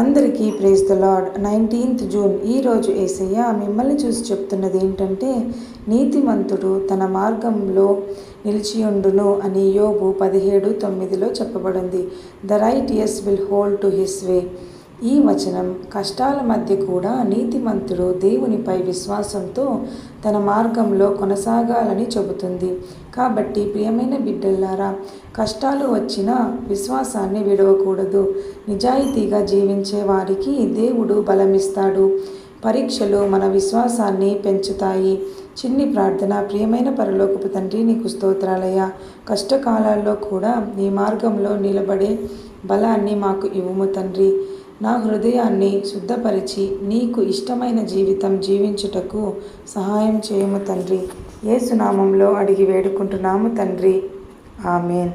అందరికీ praise the lord. 19th June ఈరోజు యేసయ్య మిమ్మల్ని చూసి చెప్తున్నది ఏంటంటే, నీతిమంతుడు తన మార్గంలో నిలిచియుండును అని యోబు 17:9 చెప్పబడింది. The righteous will hold to his way. ఈ వచనం కష్టాల మధ్య కూడా నీతిమంతుడు దేవునిపై విశ్వాసంతో తన మార్గంలో కొనసాగాలని చెబుతుంది. కాబట్టి ప్రియమైన బిడ్డలారా, కష్టాలు వచ్చినా విశ్వాసాన్ని విడవకూడదు. నిజాయితీగా జీవించే వారికి దేవుడు బలమిస్తాడు. పరీక్షలు మన విశ్వాసాన్ని పెంచుతాయి. చిన్ని ప్రార్థన. ప్రియమైన పరలోకపు తండ్రి, నీకు స్తోత్రాలయ్యా. కష్టకాలాల్లో కూడా నీ మార్గంలో నిలబడే బలాన్ని మాకు ఇవ్వుము తండ్రి. నా హృదయాన్ని శుద్ధపరిచి నీకు ఇష్టమైన జీవితం జీవించుటకు సహాయం చేయము తండ్రి. యేసు నామంలో అడిగి వేడుకుంటున్నాము తండ్రి. ఆమేన్.